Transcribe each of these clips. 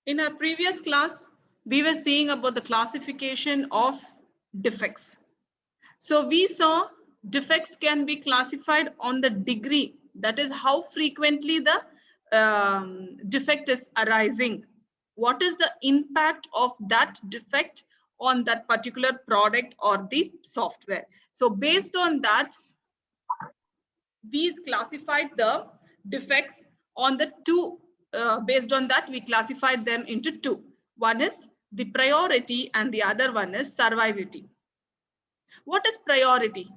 In our previous class, we were seeing about the classification of defects. So we saw defects can be classified on the degree, that is how frequently the defect is arising. What is the impact of that defect on that particular product or the software? So based on that, we classified the defects on the two, based on that we classified them into two. One is the priority and the other one is survivability. What is priority?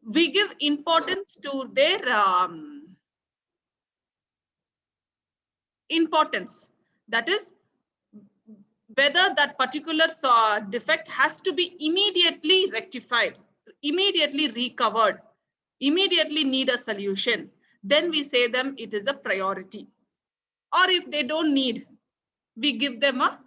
We give importance to their importance, that is whether that particular defect has to be immediately rectified, immediately recovered, immediately need a solution, then we say them it is a priority. Or if they don't need, we give them a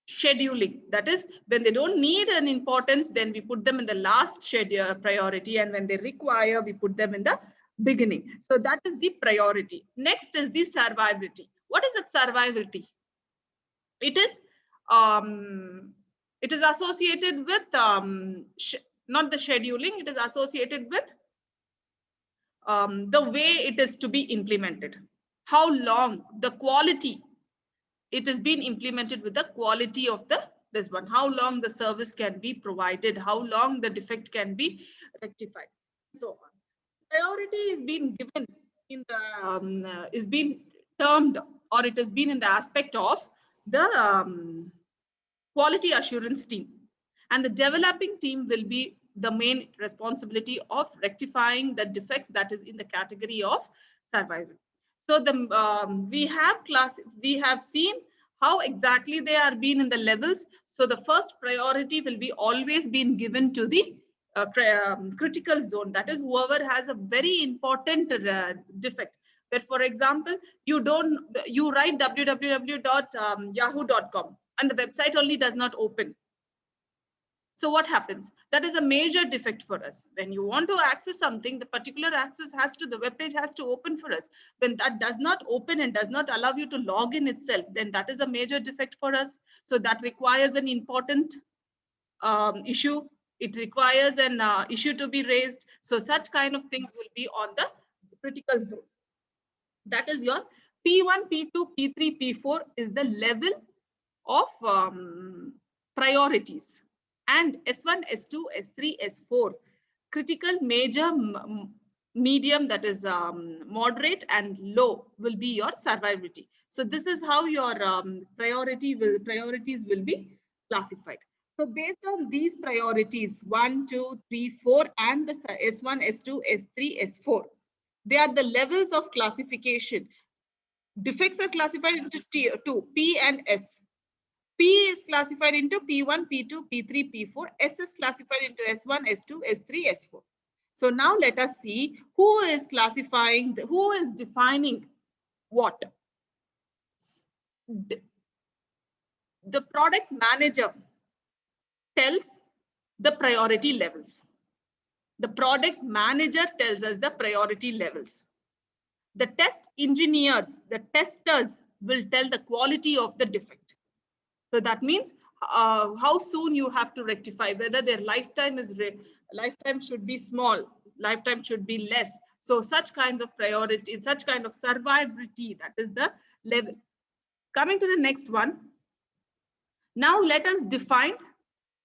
scheduling. That is, when they don't need an importance, then we put them in the last schedule priority, and when they require, we put them in the beginning. So that is the priority. Next is the survivability. What is that survivability? It is associated with not the scheduling. It is associated with the way it is to be implemented, how long, the quality it has been implemented, with the quality of this one, how long the service can be provided, how long the defect can be rectified, so on. Priority is being given in the is being termed, or it has been in the aspect of the quality assurance team, and the developing team will be the main responsibility of rectifying the defects that is in the category of survival. So the we have seen how exactly they are being in the levels. So the first priority will be always been given to the critical zone, that is whoever has a very important defect. But for example, you write www.yahoo.com and the website only does not open. So what happens? That is a major defect for us. When you want to access something, the particular access has to, the web page has to open for us. When that does not open and does not allow you to log in itself, then that is a major defect for us. So that requires an important issue. It requires an issue to be raised. So such kind of things will be on the critical zone. That is your P1, P2, P3, P4 is the level of priorities. And S1, S2, S3, S4, critical, major, medium, that is moderate, and low will be your survivability. So this is how your priorities will be classified. So based on these priorities, 1, 2, 3, 4, and the S1, S2, S3, S4, they are the levels of classification. Defects are classified into two, P and S. P is classified into P1, P2, P3, P4. S is classified into S1, S2, S3, S4. So now let us see who is classifying, who is defining what. The product manager tells the priority levels. The product manager tells us the priority levels. The test engineers, the testers, will tell the quality of the defect. So that means how soon you have to rectify, whether their lifetime should be small, lifetime should be less. So such kinds of priority, such kind of survivability, that is the level. Coming to the next one. Now let us define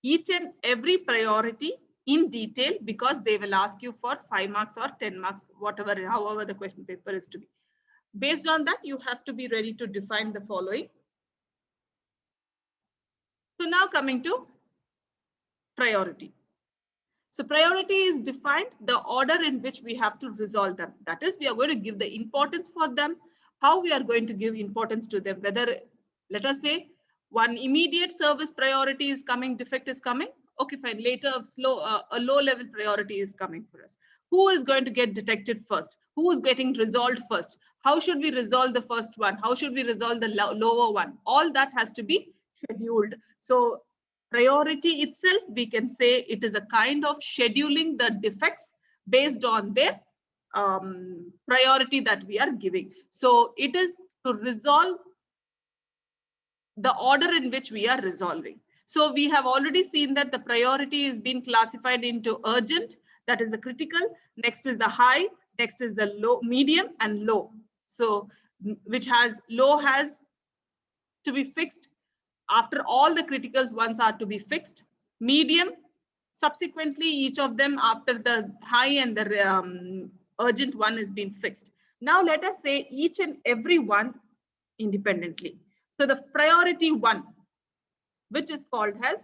each and every priority in detail, because they will ask you for 5 marks or 10 marks, whatever, however the question paper is to be. Based on that, you have to be ready to define the following. So now coming to priority. So priority is defined the order in which we have to resolve them. That is, we are going to give the importance for them, how we are going to give importance to them. Whether, let us say, one immediate service priority is coming, defect is coming. Okay, fine. Later, a low level priority is coming for us. Who is going to get detected first? Who is getting resolved first? How should we resolve the first one? How should we resolve the lower one? All that has to be scheduled. So priority itself, we can say it is a kind of scheduling the defects based on their priority that we are giving. So it is to resolve the order in which we are resolving. So we have already seen that the priority is being classified into urgent, that is the critical, next is the high, next is the low, medium and low. So which has low has to be fixed after all the criticals ones are to be fixed. Medium, subsequently each of them after the high and the urgent one is being fixed. Now let us say each and every one independently. So the priority one, which is called as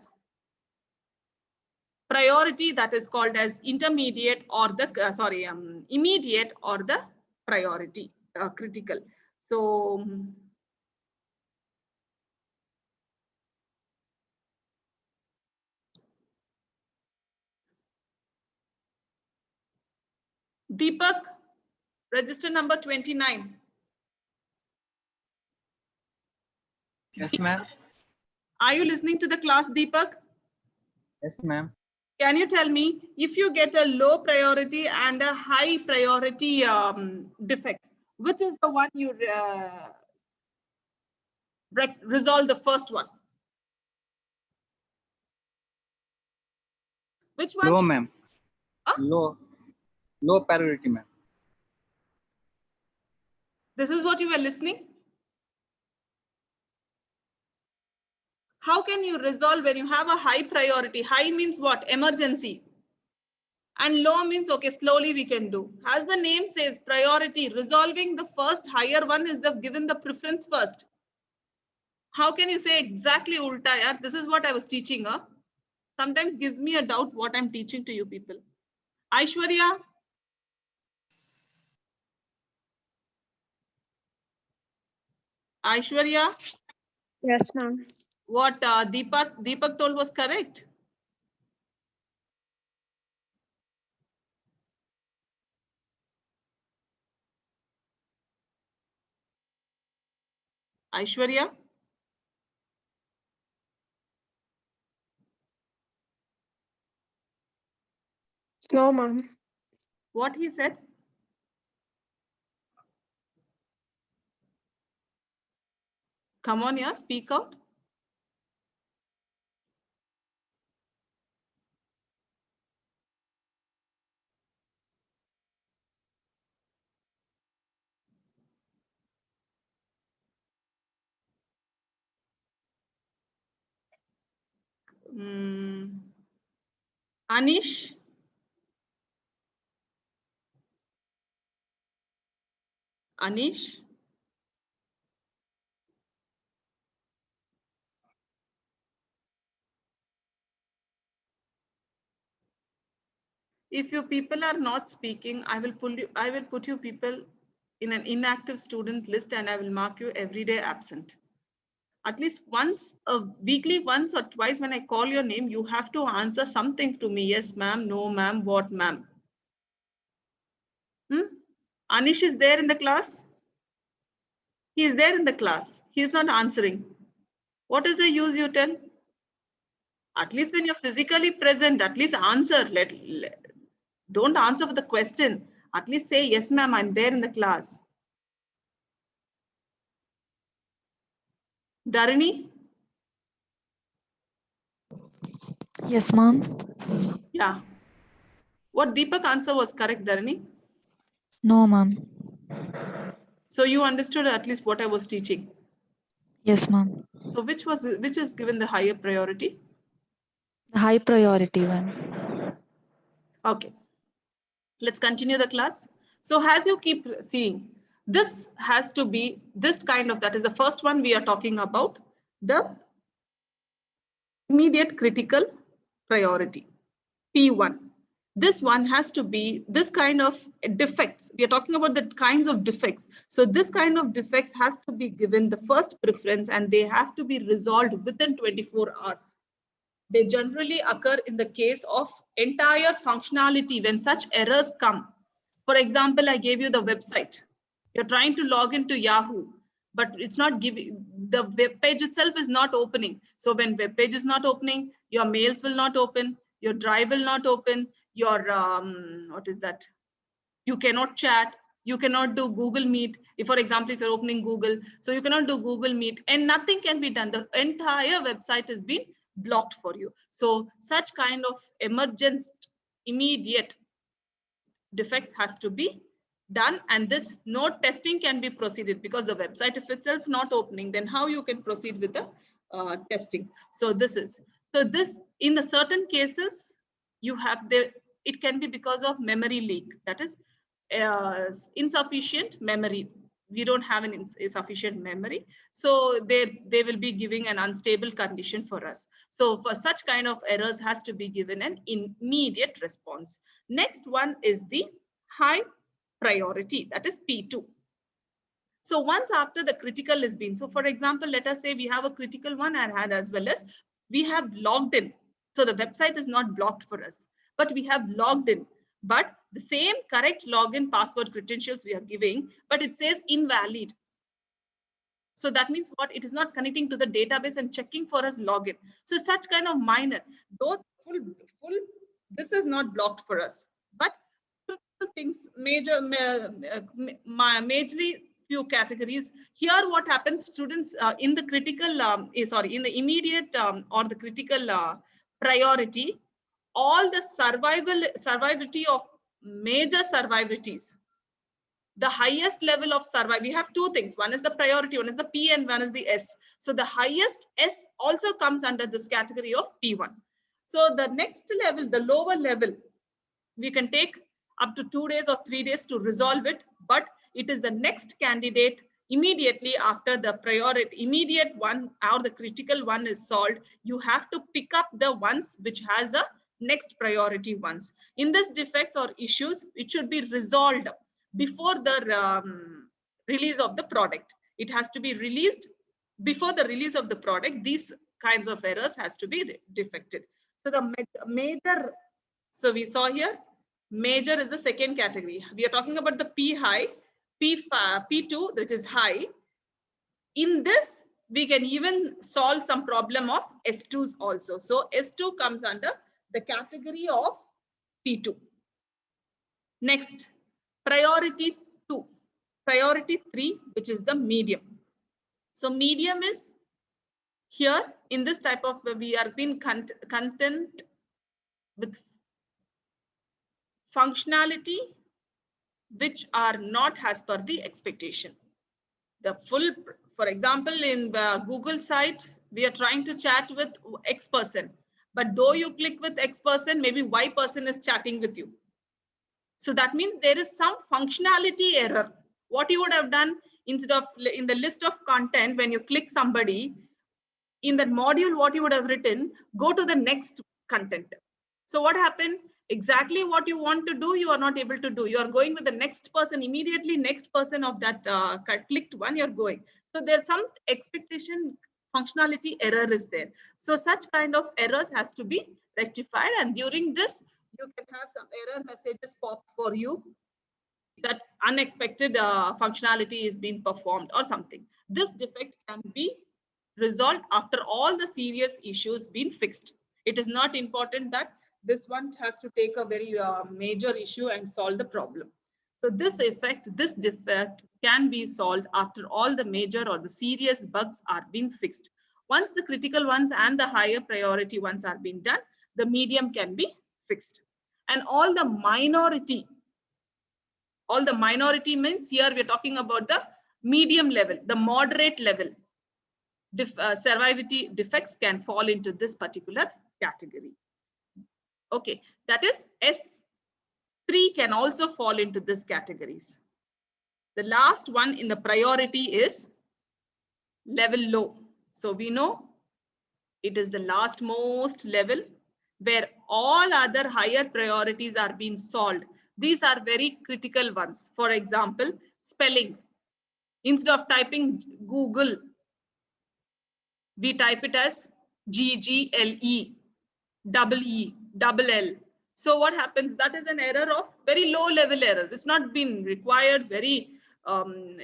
priority, that is called as intermediate or the immediate or the priority critical. So Deepak, register number 29. Yes, ma'am. Are you listening to the class, Deepak? Yes, ma'am. Can you tell me if you get a low priority and a high priority defect, which is the one you resolve the first one? Which one? Low, ma'am. Huh? Low priority, ma'am. This is what you were listening? How can you resolve when you have a high priority? High means what? Emergency. And low means, okay, slowly we can do. As the name says, priority, resolving the first higher one is given the preference first. How can you say exactly ulta? Yaar? This is what I was teaching. Sometimes gives me a doubt what I'm teaching to you people. Aishwarya? Aishwarya? Yes, ma'am. What Deepak told was correct? Aishwarya? No, ma'am. What he said? Come on, yeah, speak out. Anish? Anish? If you people are not speaking, I will put you people in an inactive student list and I will mark you every day absent. At least once a weekly, once or twice when I call your name, you have to answer something to me. Yes, ma'am, no, ma'am, what, ma'am? Anish is there in the class? He is there in the class. He is not answering. What is the use you tell? At least when you're physically present, at least answer. Don't answer with the question. At least say, yes, ma'am, I'm there in the class. Dharini? Yes, ma'am. Yeah. What Deepak answer was correct, Dharini? No, ma'am. So you understood at least what I was teaching. Yes, ma'am. So which is given the higher priority? The high priority one. Okay. Let's continue the class. So as you keep seeing, this has to be this kind of, that is the first one we are talking about, the immediate critical priority, P1. This one has to be this kind of defects. We are talking about the kinds of defects. So this kind of defects has to be given the first preference and they have to be resolved within 24 hours. They generally occur in the case of entire functionality when such errors come. For example, I gave you the website. You're trying to log into Yahoo, but it's not giving, the web page itself is not opening. So when web page is not opening, your mails will not open, your drive will not open, your, what is that? You cannot chat. You cannot do Google Meet. If, for example, if you're opening Google, so you cannot do Google Meet and nothing can be done. The entire website is being blocked for you. So such kind of emergent, immediate defects has to be done, and this no testing can be proceeded because the website if itself not opening, then how you can proceed with the testing. So this in the certain cases you have the, it can be because of memory leak, that is insufficient memory. We don't have an insufficient memory, so they will be giving an unstable condition for us. So for such kind of errors has to be given an immediate response. Next one is the high priority, that is P2. So once after the critical is been, so for example, let us say we have a critical one and had as well as we have logged in. So the website is not blocked for us, but we have logged in. But the same correct login password credentials we are giving, but it says invalid. So that means what? It is not connecting to the database and checking for us login. So such kind of minor, those full, this is not blocked for us, but things majorly few categories. Here what happens, students, in the critical, in the immediate or the critical priority, all the survivability of major survivabilities, the highest level of survival, we have two things. One is the priority, one is the P and one is the S. So the highest S also comes under this category of P1. So the next level, the lower level, we can take up to 2 days or 3 days to resolve it, but it is the next candidate immediately after the priority, immediate one or the critical one is solved. You have to pick up the ones which has a next priority ones. In this defects or issues, it should be resolved before the release of the product. It has to be released before the release of the product. These kinds of errors has to be defected. So the major, so we saw here, major is the second category. We are talking about the P high, P2, which is high. In this, we can even solve some problem of S2s also. So S2 comes under the category of P2. Next, priority 2, priority 3, which is the medium. So medium is here in this type of, we are being content with functionality which are not as per the expectation. The full, for example, in the Google site, we are trying to chat with X person, but though you click with X person, maybe Y person is chatting with you. So that means there is some functionality error. What you would have done, instead of in the list of content, when you click somebody, in that module, what you would have written, go to the next content. So what happened? Exactly what you want to do, you are not able to do. You are going with the next person, immediately next person of that clicked one, you're going. So there's some expectation functionality error is there. So such kind of errors has to be rectified. And during this, you can have some error messages pop for you that unexpected functionality is being performed or something. This defect can be resolved after all the serious issues been fixed. It is not important that this one has to take a very major issue and solve the problem. So this defect can be solved after all the major or the serious bugs are being fixed. Once the critical ones and the higher priority ones are being done, the medium can be fixed. And all the minority means here we're talking about the medium level, the moderate level. Survivability defects can fall into this particular category. Okay, that is S3 can also fall into this categories. The last one in the priority is level low. So we know it is the last most level where all other higher priorities are being solved. These are very critical ones. For example, spelling. Instead of typing Google, we type it as GGLE, double L. So what happens? That is an error of very low level error. It's not been required very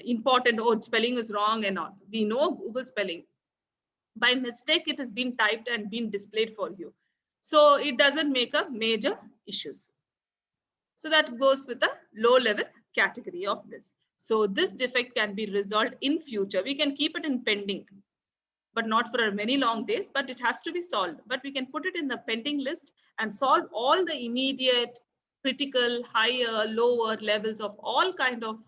important. Oh, spelling is wrong and all. We know Google spelling. By mistake, it has been typed and been displayed for you. So it doesn't make a major issues. So that goes with the low level category of this. So this defect can be resolved in future. We can keep it in pending, but not for many long days, but it has to be solved. But we can put it in the pending list and solve all the immediate, critical, higher, lower levels of all kind of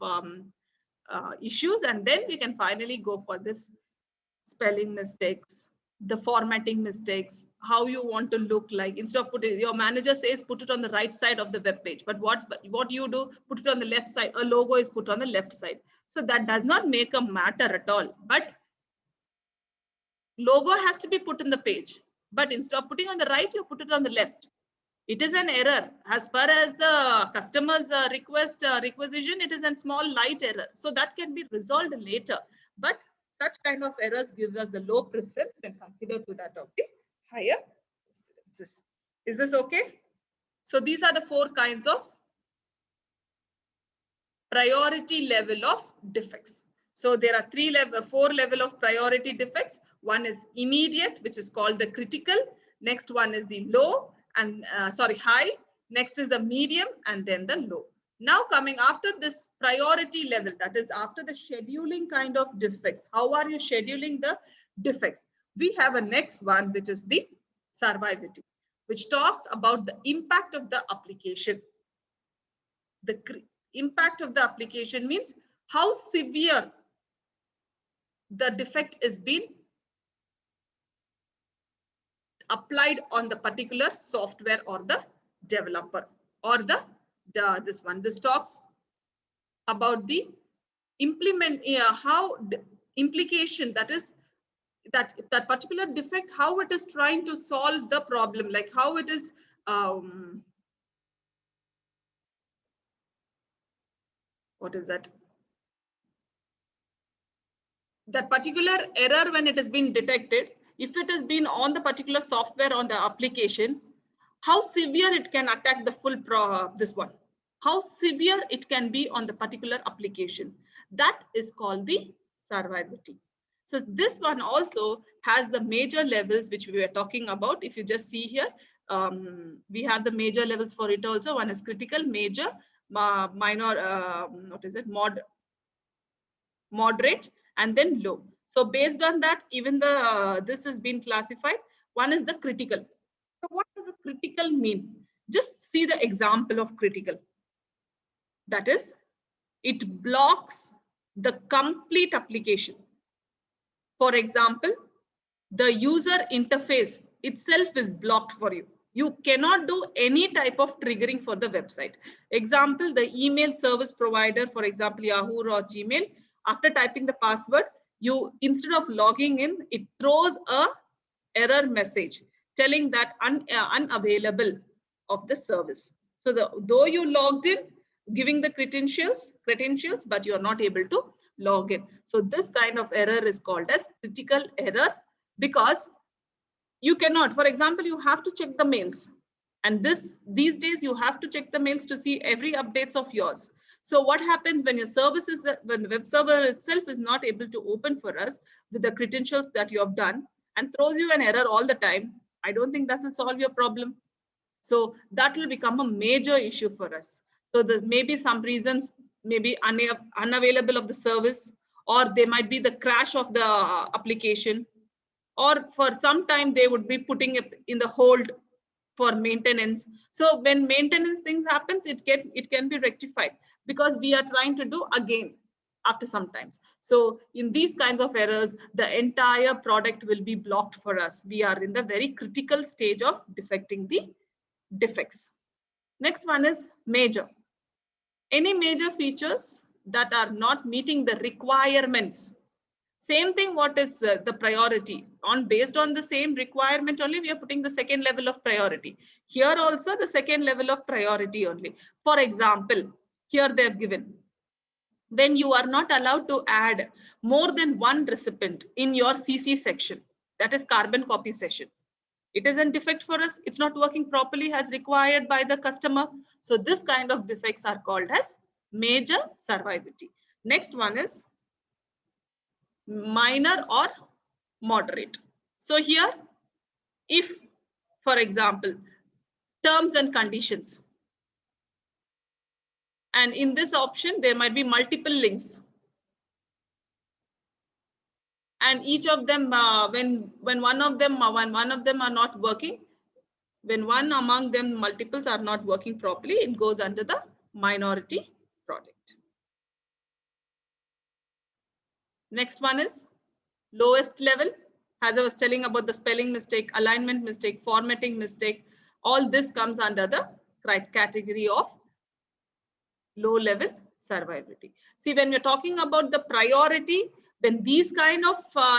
issues. And then we can finally go for this spelling mistakes, the formatting mistakes, how you want to look like. Instead of putting, your manager says put it on the right side of the web page, but what you do, put it on the left side. A logo is put on the left side. So that does not make a matter at all. But logo has to be put in the page, but instead of putting on the right, you put it on the left. It is an error. As far as the customer's requisition, it is a small light error. So that can be resolved later. But such kind of errors gives us the low preference when considered to that of the higher preferences. Is this okay? So these are the 4 kinds of priority level of defects. So there are 4 level of priority defects. One is immediate, which is called the critical. Next one is the low and high. Next is the medium and then the low. Now coming after this priority level, that is after the scheduling kind of defects. How are you scheduling the defects? We have a next one, which is the survivability, which talks about the impact of the application. The impact of the application means how severe the defect is being applied on the particular software or the developer or this one. This talks about the implication, that is that particular defect, how it is trying to solve the problem, like how it is what is that? That particular error, when it has been detected, if it has been on the particular software on the application, how severe it can attack the full how severe it can be on the particular application. That is called the survivability. So this one also has the major levels which we were talking about. If you just see here, we have the major levels for it also. One is critical, major, minor, moderate, and then low. So based on that, even this has been classified. One is the critical. So what does the critical mean? Just see the example of critical. That is, it blocks the complete application. For example, the user interface itself is blocked for you. You cannot do any type of triggering for the website. Example, the email service provider, for example, Yahoo or Gmail, after typing the password, you, instead of logging in, it throws a error message telling that unavailable of the service. So though you logged in, giving the credentials, but you are not able to log in. So this kind of error is called as critical error, because you cannot, for example, you have to check the mails. And these days you have to check the mails to see every updates of yours. So what happens when your services, when the web server itself is not able to open for us with the credentials that you have done and throws you an error all the time, I don't think that will solve your problem. So that will become a major issue for us. So there may be some reasons, maybe unavailable of the service, or there might be the crash of the application, or for some time they would be putting it in the hold for maintenance. So when maintenance things happens, it can be rectified, because we are trying to do again after some times. So in these kinds of errors, the entire product will be blocked for us. We are in the very critical stage of defecting the defects. Next one is major. Any major features that are not meeting the requirements. Same thing, what is the priority? Based on the same requirement only, we are putting the second level of priority. Here also the second level of priority only. For example, here they have given, when you are not allowed to add more than one recipient in your CC section, that is carbon copy session. It is a defect for us. It's not working properly as required by the customer. So this kind of defects are called as major survivability. Next one is minor or moderate. So here, if, for example, terms and conditions, And in this option, there might be multiple links. And each of them, when one of them are not working, when one among them multiples are not working properly, it goes under the minority product. Next one is lowest level. As I was telling about the spelling mistake, alignment mistake, formatting mistake, all this comes under the category of low level survivability. See, when we're talking about the priority, when these kind of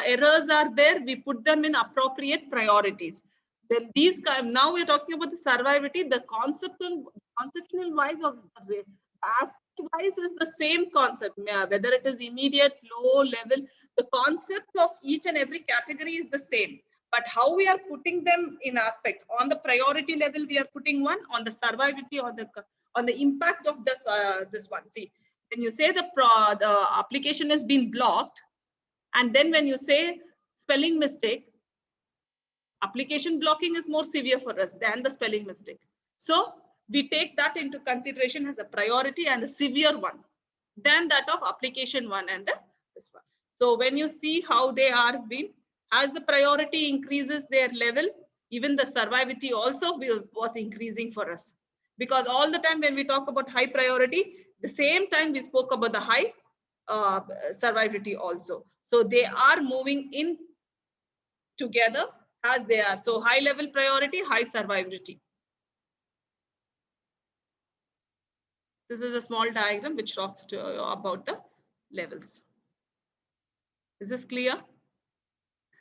errors are there, we put them in appropriate priorities. Then these now we're talking about the survivability, the conceptual wise of the aspect wise is the same concept, whether it is immediate, low level, the concept of each and every category is the same. But how we are putting them in aspect, on the priority level, we are putting one, on the survivability or on the impact of this this one. See, when you say the application has been blocked, and then when you say spelling mistake, application blocking is more severe for us than the spelling mistake. So we take that into consideration as a priority and a severe one than that of application one and this one. So when you see how they are being, as the priority increases their level, even the survivability also was increasing for us. Because all the time when we talk about high priority, the same time we spoke about the high survivability also. So they are moving in together as they are. So high level priority, high survivability. This is a small diagram which talks about the levels. Is this clear?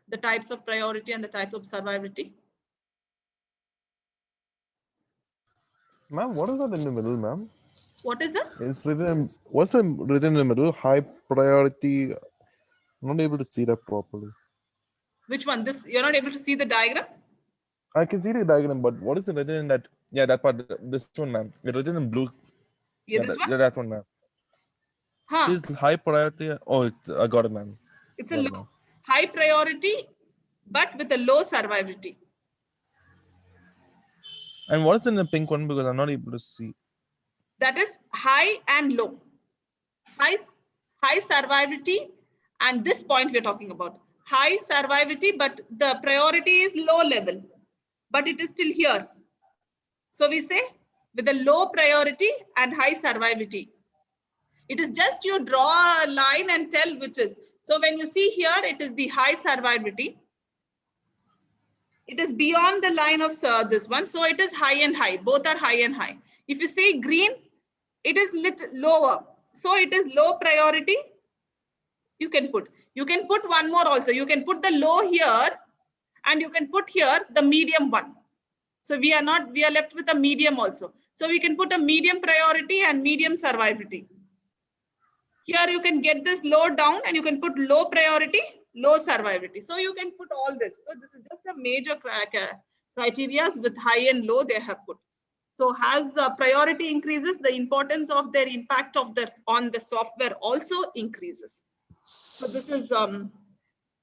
The types of priority and the types of survivability. Ma'am, what is that in the middle, ma'am? What is that? It's written. What's written in the middle? High priority. I'm not able to see that properly. Which one? This, you're not able to see the diagram? I can see the diagram, but what is it written in that? Yeah, that part. This one, ma'am. It's written in blue. Yeah, this one? Yeah, that one, ma'am. Huh. It says high priority. Oh, I got it, ma'am. It's a low, high priority, but with a low survivability. And what is in the pink one? Because I'm not able to see. That is high and low. High survivability, and this point we're talking about. High survivability, but the priority is low level, but it is still here. So we say with a low priority and high survivability. It is just you draw a line and tell which is. So when you see here, it is the high survivability. It is beyond the line of this one. So it is high and high. Both are high and high. If you see green, it is little lower. So it is low priority. You can put one more also. You can put the low here and you can put here the medium one. So we are left with a medium also. So we can put a medium priority and medium survivability. Here you can get this low down and you can put low priority, low survivability. So you can put all this. So this is just a major criteria with high and low they have put. So as the priority increases, the importance of their impact on the software also increases. So this is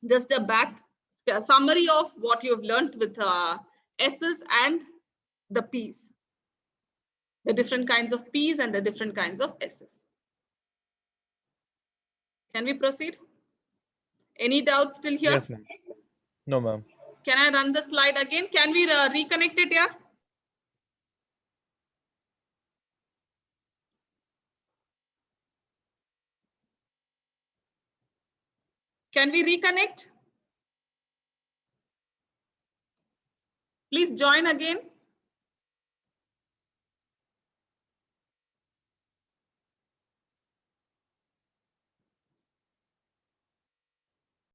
just a summary of what you've learned with S's and the P's. The different kinds of P's and the different kinds of S's. Can we proceed? Any doubts still here? Yes, ma'am. No, ma'am. Can I run the slide again? Can we reconnect it here? Can we reconnect? Please join again.